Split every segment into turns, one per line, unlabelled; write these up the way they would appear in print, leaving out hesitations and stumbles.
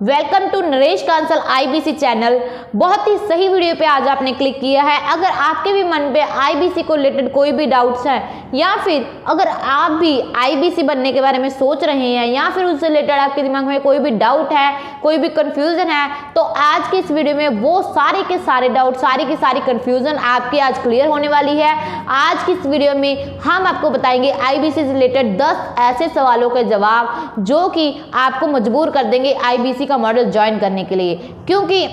Welcome to Naresh Kansal IBC channel. बहुत ही सही वीडियो पे आज आपने क्लिक किया है। अगर आपके भी मन पे आईबीसी को रिलेटेड कोई भी डाउट्स है या फिर अगर आप भी आईबीसी बनने के बारे में सोच रहे हैं या फिर उससे रिलेटेड आपके दिमाग में कोई भी डाउट है, कोई भी कंफ्यूजन है, तो आज की इस वीडियो में वो सारे के सारे डाउट, सारी की सारी कंफ्यूजन आपकी आज क्लियर होने वाली है। आज की इस वीडियो में हम आपको बताएंगे आईबीसी से रिलेटेड 10 ऐसे सवालों के जवाब जो कि आपको मजबूर कर देंगे आईबीसी का मॉडल ज्वाइन करने के लिए, क्योंकि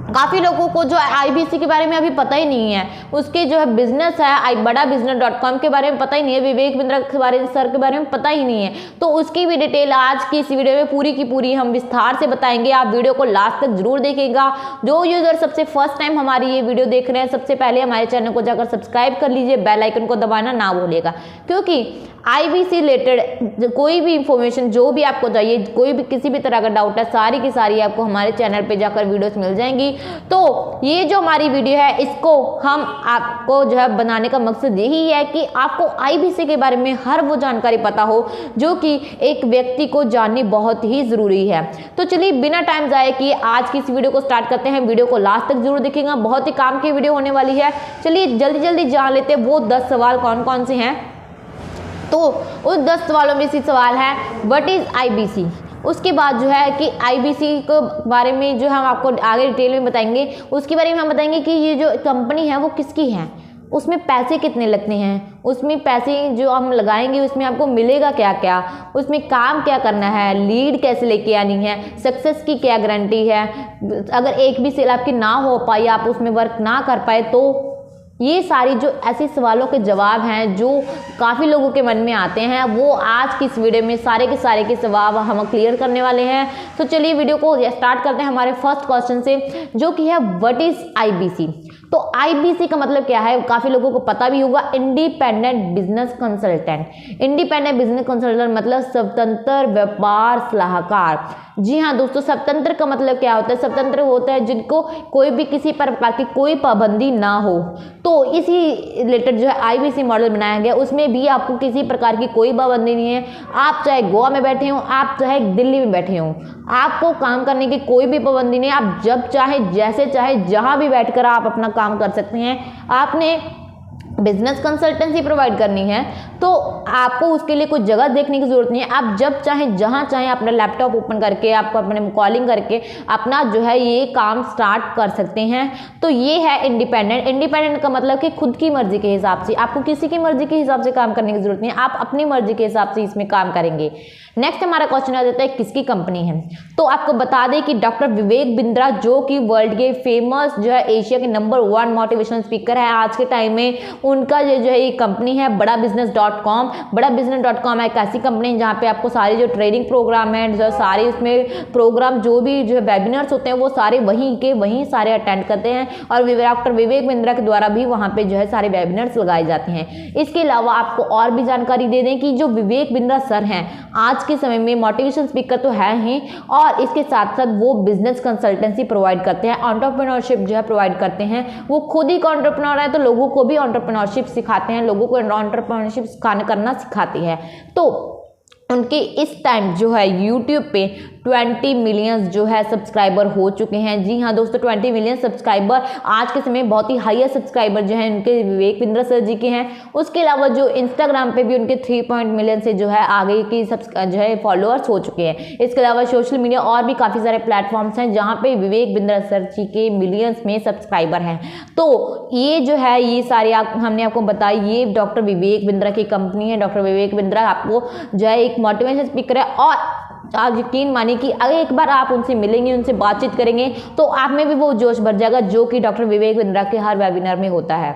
काफ़ी लोगों को जो आईबीसी के बारे में अभी पता ही नहीं है। उसके जो है बिजनेस है badabusiness.com के बारे में पता ही नहीं है, विवेक बिंद्रा के बारे में सर के बारे में पता ही नहीं है। तो उसकी भी डिटेल आज की इस वीडियो में पूरी की पूरी हम विस्तार से बताएंगे। आप वीडियो को लास्ट तक जरूर देखिएगा। जो यूजर सबसे फर्स्ट टाइम हमारी ये वीडियो देख रहे हैं, सबसे पहले हमारे चैनल को जाकर सब्सक्राइब कर लीजिए, बेल आइकन को दबाना ना भूलिएगा, क्योंकि आईबीसी रिलेटेड कोई भी इंफॉर्मेशन जो भी आपको चाहिए, कोई भी किसी भी तरह का डाउट है, सारी की सारी आपको हमारे चैनल पे जाकर वीडियोस मिल जाएंगी। तो ये जो हमारी वीडियो है, इसको हम आपको जो है बनाने का मकसद यही है कि आपको आईबीसी के बारे में हर वो जानकारी पता हो जो कि एक व्यक्ति को जाननी बहुत ही ज़रूरी है। तो चलिए बिना टाइम ज़ाया किए आज की इस वीडियो को स्टार्ट करते हैं। वीडियो को लास्ट तक जरूर देखिएगा, बहुत ही काम की वीडियो होने वाली है। चलिए जल्दी जल्दी जान लेते हैं वो 10 सवाल कौन कौन से हैं। तो उस 10 सवालों में से सवाल है व्हाट इज़ आईबीसी। उसके बाद जो है कि आईबीसी के बारे में जो हम आपको आगे डिटेल में बताएंगे। उसके बारे में हम बताएंगे कि ये जो कंपनी है वो किसकी है, उसमें पैसे कितने लगते हैं, उसमें पैसे जो हम लगाएंगे उसमें आपको मिलेगा क्या क्या, उसमें काम क्या करना है, लीड कैसे लेके आनी है, सक्सेस की क्या गारंटी है, अगर एक भी सेल आपकी ना हो पाई, आप उसमें वर्क ना कर पाए, तो ये सारी जो ऐसे सवालों के जवाब हैं जो काफ़ी लोगों के मन में आते हैं, वो आज की इस वीडियो में सारे के जवाब हम क्लियर करने वाले हैं। तो चलिए वीडियो को स्टार्ट करते हैं हमारे फर्स्ट क्वेश्चन से, जो कि है व्हाट इज़ आईबीसी। तो आईबीसी का मतलब क्या है, काफ़ी लोगों को पता भी होगा, independent business consultant. Independent business consultant मतलब स्वतंत्र व्यापार सलाहकार। जी हाँ दोस्तों, स्वतंत्र का मतलब क्या होता है? स्वतंत्र होता है जिनको कोई भी किसी प्रकार की कोई पाबंदी ना हो। तो इसी रिलेटेड जो है आईबीसी मॉडल बनाया गया, उसमें भी आपको किसी प्रकार की कोई पाबंदी नहीं है। आप चाहे गोवा में बैठे हो, आप चाहे दिल्ली में बैठे हो, आपको काम करने की कोई भी पाबंदी नहीं है। आप जब चाहे, जैसे चाहे, जहां भी बैठकर आप अपना काम कर सकते हैं। आपने बिजनेस कंसल्टेंसी प्रोवाइड करनी है तो आपको उसके लिए कोई जगह देखने की जरूरत नहीं है। आप जब चाहें, जहां चाहें, अपना लैपटॉप ओपन करके, आपको अपने कॉलिंग करके अपना जो है ये काम स्टार्ट कर सकते हैं। तो ये है इंडिपेंडेंट। इंडिपेंडेंट का मतलब कि खुद की मर्जी के हिसाब से, आपको किसी की मर्जी के हिसाब से काम करने की जरूरत नहीं है, आप अपनी मर्जी के हिसाब से इसमें काम करेंगे। नेक्स्ट हमारा क्वेश्चन आ जाता है किसकी कंपनी है। तो आपको बता दें कि डॉक्टर विवेक बिंद्रा, जो कि वर्ल्ड के फेमस जो है एशिया के नंबर 1 मोटिवेशनल स्पीकर है आज के टाइम में, उनका जो है ये कंपनी है badabusiness.com। badabusiness.com एक ऐसी कंपनी है जहाँ पे आपको सारी जो ट्रेनिंग प्रोग्राम है, जो सारे उसमें प्रोग्राम जो भी जो है वेबिनार्स होते हैं वो सारे वहीं सारे अटेंड करते हैं, और डॉक्टर विवेक बिंद्रा के द्वारा भी वहाँ पे जो है सारे वेबिनार्स लगाए जाते हैं। इसके अलावा आपको और भी जानकारी दे दें कि जो विवेक बिंद्रा सर हैं आज के समय में मोटिवेशन स्पीकर तो है ही, और इसके साथ साथ वो बिजनेस कंसल्टेंसी प्रोवाइड करते हैं, एंटरप्रेन्योरशिप जो है प्रोवाइड करते हैं। वो खुद ही एंटरप्रेन्योर है तो लोगों को भी एंटरप्रेन्योरशिप सिखाते हैं, लोगों को एंटरप्रेन्योरशिप करना सिखाती है। तो उनके इस टाइम जो है यूट्यूब पे 20 मिलियन जो है सब्सक्राइबर हो चुके हैं। जी हाँ दोस्तों, 20 मिलियन सब्सक्राइबर आज के समय बहुत ही हाईएस्ट सब्सक्राइबर जो है उनके विवेक बिंद्रा सर जी के हैं। उसके अलावा जो इंस्टाग्राम पे भी उनके 3 मिलियन से जो है आगे की जो है फॉलोअर्स हो चुके हैं। इसके अलावा सोशल मीडिया और भी काफ़ी सारे प्लेटफॉर्म्स हैं जहाँ पे विवेक बिंद्रा सर जी के मिलियंस में सब्सक्राइबर हैं। तो ये जो है ये सारे हमने आपको बताया, ये डॉक्टर विवेक बिंद्रा की कंपनी है। डॉक्टर विवेक बिंद्रा आपको जो है एक मोटिवेशन स्पीकर है, और आप यकीन मानिए कि अगर एक बार आप उनसे मिलेंगे, उनसे बातचीत करेंगे तो आप में भी वो जोश भर जाएगा जो कि डॉक्टर विवेक बिंद्रा के हर वेबिनार में होता है।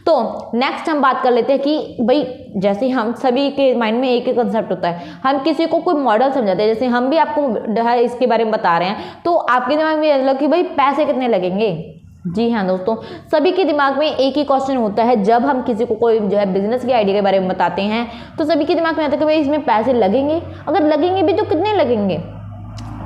तो नेक्स्ट हम बात कर लेते हैं कि भाई जैसे हम सभी के माइंड में एक ही कंसेप्ट होता है, हम किसी को कोई मॉडल समझाते हैं, जैसे हम भी आपको इसके बारे में बता रहे हैं, तो आपके दिमाग में लगा कि भाई पैसे कितने लगेंगे। जी हाँ दोस्तों, सभी के दिमाग में एक ही क्वेश्चन होता है जब हम किसी को कोई जो है बिजनेस के आइडिया के बारे में बताते हैं, तो सभी के दिमाग में आता है कि भाई इसमें पैसे लगेंगे, अगर लगेंगे भी तो कितने लगेंगे।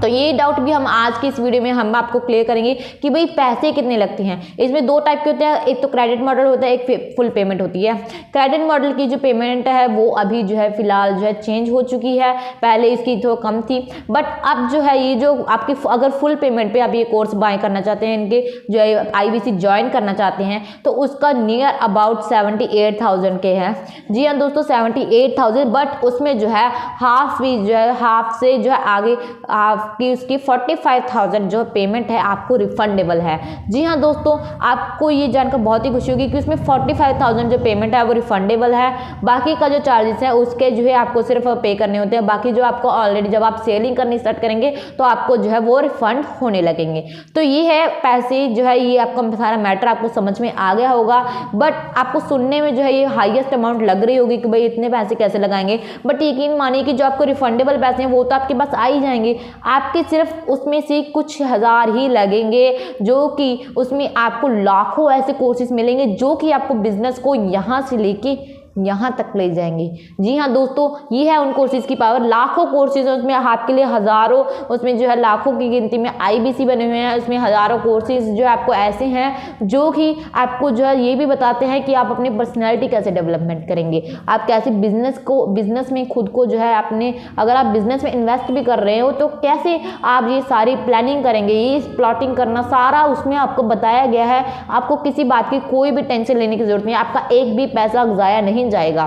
तो ये डाउट भी हम आज की इस वीडियो में हम आपको क्लियर करेंगे कि भाई पैसे कितने लगते हैं। इसमें दो टाइप के होते हैं, एक तो क्रेडिट मॉडल होता है, एक फुल पेमेंट होती है। क्रेडिट मॉडल की जो पेमेंट है वो अभी जो है फिलहाल जो है चेंज हो चुकी है, पहले इसकी तो कम थी, बट अब जो है ये जो आपकी अगर फुल पेमेंट पे आप ये कोर्स बाय करना चाहते हैं, इनके जो है IBC ज्वाइन करना चाहते हैं, तो उसका नियर अबाउट 78,000 के है। जी हाँ दोस्तों 78,000, बट उसमें जो है हाफ भी जो है हाफ से जो है आगे आपकी उसकी 45,000 जो पेमेंट है आपको रिफंडेबल है। जी हाँ दोस्तों, आपको ये जानकर बहुत ही खुशी होगी कि उसमें 45,000 जो पेमेंट है वो रिफंडेबल है। बाकी का जो चार्जेस है उसके जो है आपको सिर्फ पे करने होते हैं, बाकी जो आपको ऑलरेडी जब आप सेलिंग करनी स्टार्ट करेंगे तो आपको जो है वो रिफंड होने लगेंगे। तो ये है पैसे जो है, ये आपका सारा मैटर आपको समझ में आ गया होगा। बट आपको सुनने में जो है ये हाईएस्ट अमाउंट लग रही होगी कि भाई इतने पैसे कैसे लगाएंगे, बट यकीन मानिए कि जो आपको रिफंडेबल पैसे हैं वो तो आपके पास आ ही जाएंगे। आपके सिर्फ उसमें से कुछ हज़ार ही लगेंगे, जो कि उसमें आपको लाखों ऐसे कोर्सेज मिलेंगे जो कि आपको बिजनेस को यहाँ से लेके यहाँ तक ले जाएंगे। जी हाँ दोस्तों, ये है उन कोर्सेज की पावर। लाखों कोर्सेज हैं उसमें, आपके लिए हज़ारों, उसमें जो है लाखों की गिनती में IBC बने हुए हैं। उसमें हज़ारों कोर्सेज जो है आपको ऐसे हैं जो कि आपको जो है ये भी बताते हैं कि आप अपनी पर्सनैलिटी कैसे डेवलपमेंट करेंगे, आप कैसे बिजनेस में खुद को जो है अपने, अगर आप बिजनेस में इन्वेस्ट भी कर रहे हो तो कैसे आप ये सारी प्लानिंग करेंगे, ये प्लॉटिंग करना सारा उसमें आपको बताया गया है। आपको किसी बात की कोई भी टेंशन लेने की जरूरत नहीं है, आपका एक भी पैसा ज़ाया नहीं जाएगा।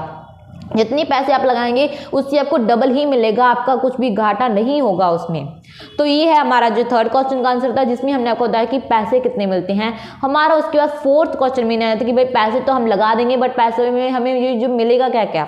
जितने पैसे आप लगाएंगे उससे आपको डबल ही मिलेगा, आपका कुछ भी घाटा नहीं होगा उसमें। तो ये है हमारा जो थर्ड क्वेश्चन का आंसर था, जिसमें हमने आपको बताया कि पैसे कितने मिलते हैं। हमारा उसके बाद फोर्थ क्वेश्चन में आया था कि भाई पैसे तो हम लगा देंगे, बट पैसे में हमें ये जो मिलेगा क्या क्या।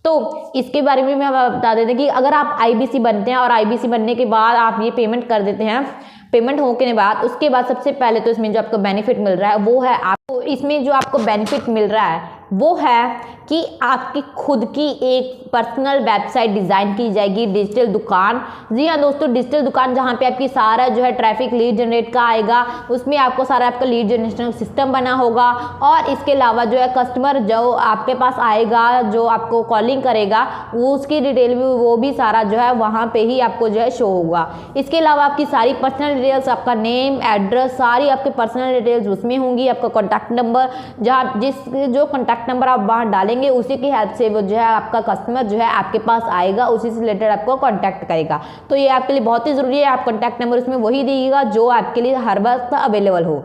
तो इसके बारे में हम बता देते हैं कि अगर आप IBC बनते हैं और IBC बनने के बाद आप ये पेमेंट कर देते हैं, पेमेंट होने के बाद उसके बाद सबसे पहले तो इसमें जो आपको बेनिफिट मिल रहा है वो है, आपको इसमें जो आपको बेनिफिट मिल रहा है वो है कि आपकी खुद की एक पर्सनल वेबसाइट डिज़ाइन की जाएगी, डिजिटल दुकान। जी हाँ दोस्तों, डिजिटल दुकान जहाँ पे आपकी सारा जो है ट्रैफिक लीड जनरेट का आएगा, उसमें आपको सारा आपका लीड जनरेशन सिस्टम बना होगा, और इसके अलावा जो है कस्टमर जो आपके पास आएगा, जो आपको कॉलिंग करेगा, वो उसकी डिटेल भी वो भी सारा जो है वहाँ पे ही आपको जो है शो होगा। इसके अलावा आपकी सारी पर्सनल डिटेल्स, आपका नेम, एड्रेस, सारी आपके पर्सनल डिटेल्स उसमें होंगी। आपका कॉन्टैक्ट नंबर, जहाँ जो कॉन्टैक्ट नंबर आप वहाँ डालेंगे उसी की हेल्प से वो जो है आपका कस्टमर जो है आपके पास आएगा, उसी से रिलेटेड आपको कांटेक्ट करेगा। तो ये आपके लिए बहुत ही ज़रूरी है, आप कॉन्टैक्ट नंबर उसमें वही दीजिएगा जो आपके लिए हर वक्त अवेलेबल हो।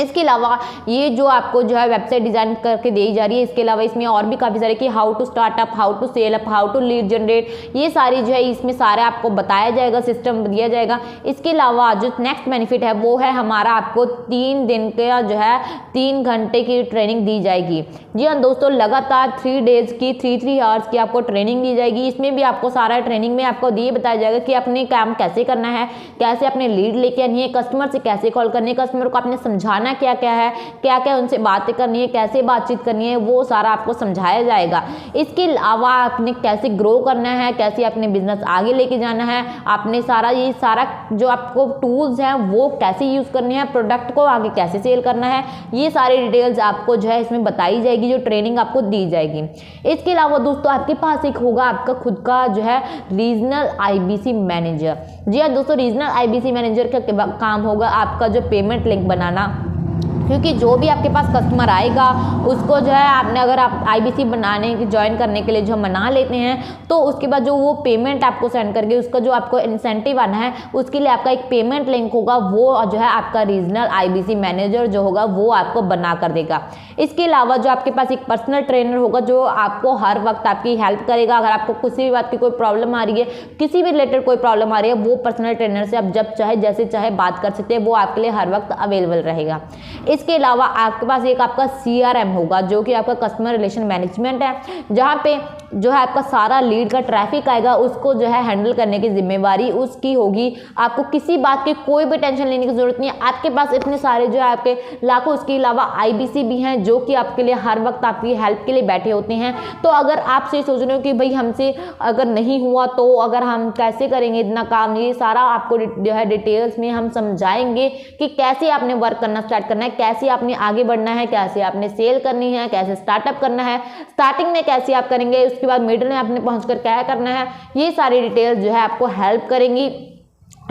इसके अलावा ये जो आपको जो है वेबसाइट डिज़ाइन करके दी जा रही है, इसके अलावा इसमें और भी काफ़ी सारे कि how to startup, how to sell up, how to lead generate, ये सारी जो है इसमें सारे आपको बताया जाएगा, सिस्टम दिया जाएगा। इसके अलावा जो नेक्स्ट बेनिफिट है वो है हमारा आपको 3 दिन का जो है 3 घंटे की ट्रेनिंग दी जाएगी। जी हाँ दोस्तों, लगातार 3 डेज़ की 3 आवर्स की आपको ट्रेनिंग दी जाएगी। इसमें भी आपको सारा ट्रेनिंग में आपको ये बताया जाएगा कि अपने काम कैसे करना है, कैसे अपने लीड लेके आनी है, कस्टमर से कैसे कॉल करनी है, कस्टमर को आपने समझाना क्या क्या है, क्या क्या उनसे बातें करनी है, कैसे बातचीत करनी है, वो सारा आपको समझाया जाएगा। इसके अलावा आपने कैसे ग्रो करना है, कैसे अपने बिजनेस आगे लेके जाना है, आपने ये सारा जो आपको टूल्स हैं वो कैसे यूज़ करने हैं, प्रोडक्ट को आगे कैसे सेल करना है, ये सारी डिटेल्स आपको जो है इसमें बताई जाएगी, जो ट्रेनिंग आपको दी जाएगी। इसके अलावा दोस्तों आपके पास एक होगा आपका खुद का जो है रीजनल IBC मैनेजर। जी हाँ दोस्तों, रीजनल IBC मैनेजर का काम होगा आपका जो पेमेंट लिंक बनाना, क्योंकि जो भी आपके पास कस्टमर आएगा उसको जो है आपने अगर आप IBC बनाने की ज्वाइन करने के लिए जो मना लेते हैं, तो उसके बाद जो वो पेमेंट आपको सेंड करके उसका जो आपको इंसेंटिव आना है उसके लिए आपका एक पेमेंट लिंक होगा, वो जो है आपका रीजनल IBC मैनेजर जो होगा वो आपको बना कर देगा। इसके अलावा जो आपके पास एक पर्सनल ट्रेनर होगा जो आपको हर वक्त आपकी हेल्प करेगा। अगर आपको किसी भी बात की कोई प्रॉब्लम आ रही है, किसी भी रिलेटेड कोई प्रॉब्लम आ रही है, वो पर्सनल ट्रेनर से आप जब चाहे जैसे चाहे बात कर सकते हैं, वो आपके लिए हर वक्त अवेलेबल रहेगा। इसके अलावा आपके पास एक आपका CRM होगा जो कि आपका कस्टमर रिलेशन मैनेजमेंट है, जहाँ पे जो है आपका सारा लीड का ट्रैफिक आएगा उसको जो है हैंडल करने की जिम्मेवारी उसकी होगी। आपको किसी बात की कोई भी टेंशन लेने की जरूरत नहीं है, आपके पास इतने सारे जो है आपके लाखों, उसके अलावा IBC भी हैं जो कि आपके लिए हर वक्त आपकी हेल्प के लिए बैठे होते हैं। तो अगर आप से सोच रहे हो कि भाई हमसे अगर नहीं हुआ तो अगर हम कैसे करेंगे इतना काम, ये सारा आपको जो है डिटेल्स में हम समझाएंगे कि कैसे आपने वर्क करना स्टार्ट करना है, कैसे आपने आगे बढ़ना है, कैसे आपने सेल करनी है, कैसे स्टार्टअप करना है, स्टार्टिंग में कैसे आप करेंगे, उसके बाद मिडिल में आपने पहुंचकर क्या करना है, ये सारी डिटेल्स जो है आपको हेल्प करेंगी।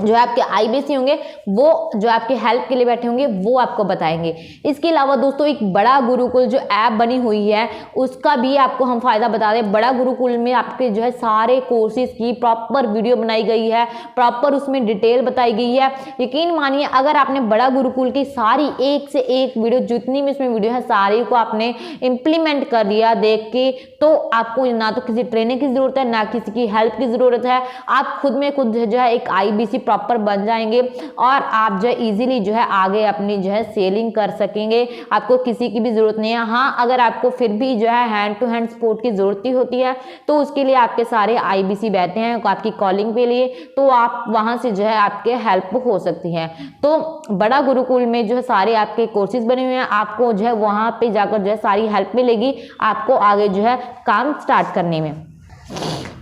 जो आपके आईबीसी होंगे वो जो आपके हेल्प के लिए बैठे होंगे वो आपको बताएंगे। इसके अलावा दोस्तों एक बड़ा गुरुकुल जो ऐप बनी हुई है उसका भी आपको हम फायदा बता दें। बड़ा गुरुकुल में आपके जो है सारे कोर्सेज की प्रॉपर वीडियो बनाई गई है, प्रॉपर उसमें डिटेल बताई गई है। यकीन मानिए अगर आपने बड़ा गुरुकुल की सारी एक से एक वीडियो जितनी भी इसमें वीडियो है सारी को आपने इम्प्लीमेंट कर लिया देख के, तो आपको ना तो किसी ट्रेनिंग की जरूरत है ना किसी की हेल्प की जरूरत है। आप खुद में खुद जो है एक आईबीसी प्रॉपर बन जाएंगे और आप जो है इजीली जो है आगे अपनी जो है सेलिंग कर सकेंगे। आपको किसी की भी जरूरत नहीं है। हाँ, अगर आपको फिर भी जो है हैंड टू हैंड सपोर्ट की जरूरत ही होती है तो उसके लिए आपके सारे आईबीसी बैठे हैं आपकी कॉलिंग के लिए, तो आप वहां से जो है आपके हेल्प हो सकती है। तो बड़ा गुरुकुल में जो है सारे आपके कोर्सेज बने हुए हैं, आपको जो है वहां पे जाकर जो है सारी हेल्प मिलेगी आपको आगे जो है काम स्टार्ट करने में।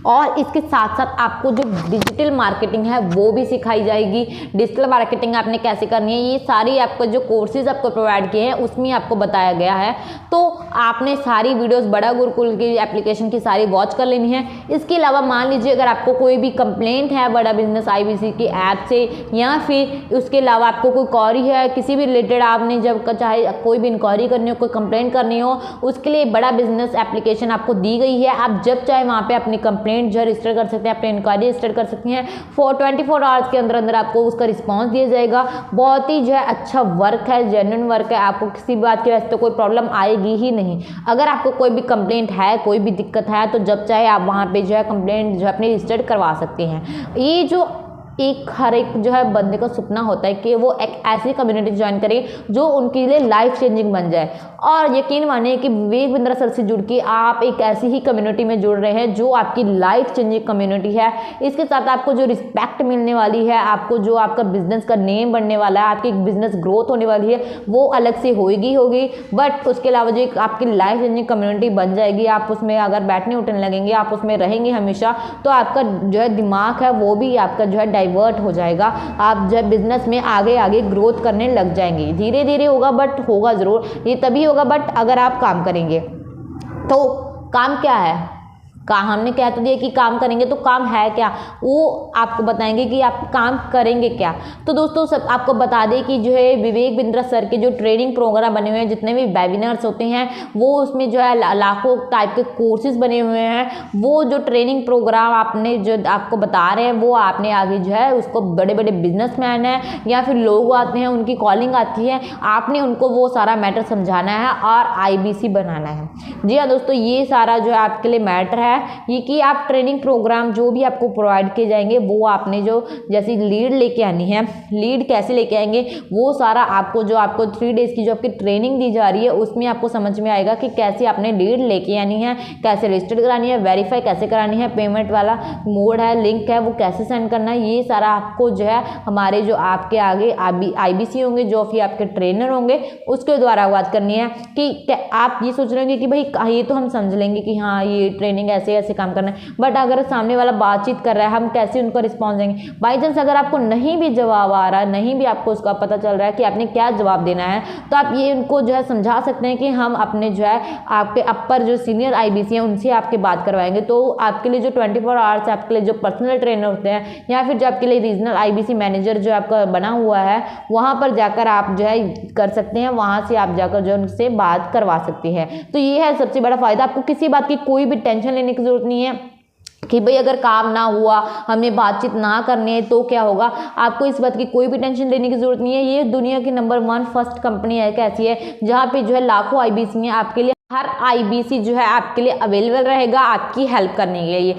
और इसके साथ साथ आपको जो डिजिटल मार्केटिंग है वो भी सिखाई जाएगी। डिजिटल मार्केटिंग आपने कैसे करनी है ये सारी आपको जो कोर्सेज आपको प्रोवाइड किए हैं उसमें आपको बताया गया है। तो आपने सारी वीडियोस बड़ा गुरुकुल की एप्लीकेशन की सारी वॉच कर लेनी है। इसके अलावा मान लीजिए अगर आपको कोई भी कंप्लेंट है बड़ा बिजनेस आईबीसी की ऐप से, या फिर उसके अलावा आपको कोई क्वेरी है किसी भी रिलेटेड, आपने जब चाहे कोई भी इंक्वायरी करनी हो, कोई कंप्लेंट करनी हो, उसके लिए बड़ा बिजनेस एप्लीकेशन आपको दी गई है। आप जब चाहे वहाँ पे अपनी कंप्लेंट जो रजिस्टर कर सकते हैं, अपनी इंक्वायरी रजिस्टर कर सकती हैं। 24 आवर्स के अंदर अंदर आपको उसका रिस्पांस दिया जाएगा। बहुत ही जो है अच्छा वर्क है, जेन्युइन वर्क है, आपको किसी बात की वजह से तो कोई प्रॉब्लम आएगी ही नहीं। अगर आपको कोई भी कंप्लेंट है, कोई भी दिक्कत है, तो जब चाहे आप वहाँ पे जो है कंप्लेंट जो है अपनी रजिस्टर करवा सकते हैं। ये जो हर एक जो है बंदे का सपना होता है कि वो एक ऐसी कम्युनिटी ज्वाइन करे जो उनके लिए लाइफ चेंजिंग बन जाए। और यकीन मानिए कि विवेक बिंद्रा सर से जुड़ के आप एक ऐसी ही कम्युनिटी में जुड़ रहे हैं जो आपकी लाइफ चेंजिंग कम्युनिटी है। इसके साथ आपको जो रिस्पेक्ट मिलने वाली है, आपको जो आपका बिजनेस का नेम बढ़ने वाला है, आपकी बिजनेस ग्रोथ होने वाली है, वो अलग से होगी। बट उसके अलावा जो आपकी लाइफ चेंजिंग कम्युनिटी बन जाएगी, आप उसमें अगर बैठने उठने लगेंगे, आप उसमें रहेंगे हमेशा, तो आपका जो है दिमाग है वो भी आपका जो है डाइवर्ट हो जाएगा। आप जब बिजनेस में आगे ग्रोथ करने लग जाएंगे। धीरे धीरे होगा बट होगा ज़रूर। ये तभी होगा बट अगर आप काम करेंगे। तो काम क्या है? हमने कह तो दिया कि काम करेंगे, तो काम है क्या वो आपको बताएंगे कि आप काम करेंगे क्या। तो दोस्तों सब आपको बता दें कि जो है विवेक बिंद्रा सर के जो ट्रेनिंग प्रोग्राम बने हुए हैं, जितने भी वेबिनार्स होते हैं वो उसमें जो है लाखों टाइप के कोर्सेज बने हुए हैं। वो जो ट्रेनिंग प्रोग्राम आपने जो आपको बता रहे हैं वो आपने आगे जो है उसको बड़े बड़े बिजनेसमैन हैं या फिर लोग आते हैं, उनकी कॉलिंग आती है, आपने उनको वो सारा मैटर समझाना है और आईबीसी बनाना है। जी हाँ दोस्तों, ये सारा जो है आपके लिए मैटर है। ये कि आप ट्रेनिंग प्रोग्राम जो भी आपको प्रोवाइड किए जाएंगे वो आपने जो जैसी लीड लेके आनी है, लीड कैसे लेके आएंगे वो सारा आपको 3 डेज की जो आपकी ट्रेनिंग दी जा रही है उसमें आपको समझ में आएगा कि कैसे आपने लीड लेके आनी है, कैसे रजिस्टर करानी है, वेरीफाई कैसे करानी है, पेमेंट वाला मोड है, लिंक है वो कैसे सेंड करना है। ये सारा आपको जो है हमारे जो आपके आगे आईबीसी होंगे, जो फिर आपके ट्रेनर होंगे, उसके द्वारा बात करनी है। कि आप ये सोच रहे होंगे कि भाई ये तो हम समझ लेंगे कि हाँ ये ट्रेनिंग ऐसे काम करना है, बट अगर सामने वाला बातचीत कर रहा है हम कैसे उनको रिस्पॉन्स देंगे। बाई चांस अगर आपको नहीं भी जवाब आ रहा है, नहीं भी आपको उसका पता चल रहा है कि आपने क्या जवाब देना है, तो आप ये उनको जो है समझा सकते हैं कि हम अपने जो है आपके अपर जो सीनियर आईबीसी हैं उनसे आपके बात करवाएंगे। तो आपके लिए जो 24 आवर्स आपके लिए जो पर्सनल ट्रेनर होते हैं या फिर जो आपके लिए रीजनल आईबीसी मैनेजर जो आपका बना हुआ है वहाँ पर जाकर आप जो है कर सकते हैं, वहाँ से आप जाकर जो उनसे बात करवा सकते हैं। तो ये है सबसे बड़ा फायदा। आपको किसी बात की कोई भी टेंशन लेने की जरूरत नहीं है कि भाई अगर काम ना हुआ, हमें बातचीत ना करनी है तो क्या होगा। आपको इस बात की कोई भी टेंशन लेने की जरूरत नहीं है। ये दुनिया की नंबर 1 फर्स्ट कंपनी है कैसी है जहाँ पे जो है लाखों आईबीसी हैं। आपके लिए हर आईबीसी जो है आपके लिए अवेलेबल रहेगा आपकी हेल्प करने के लिए।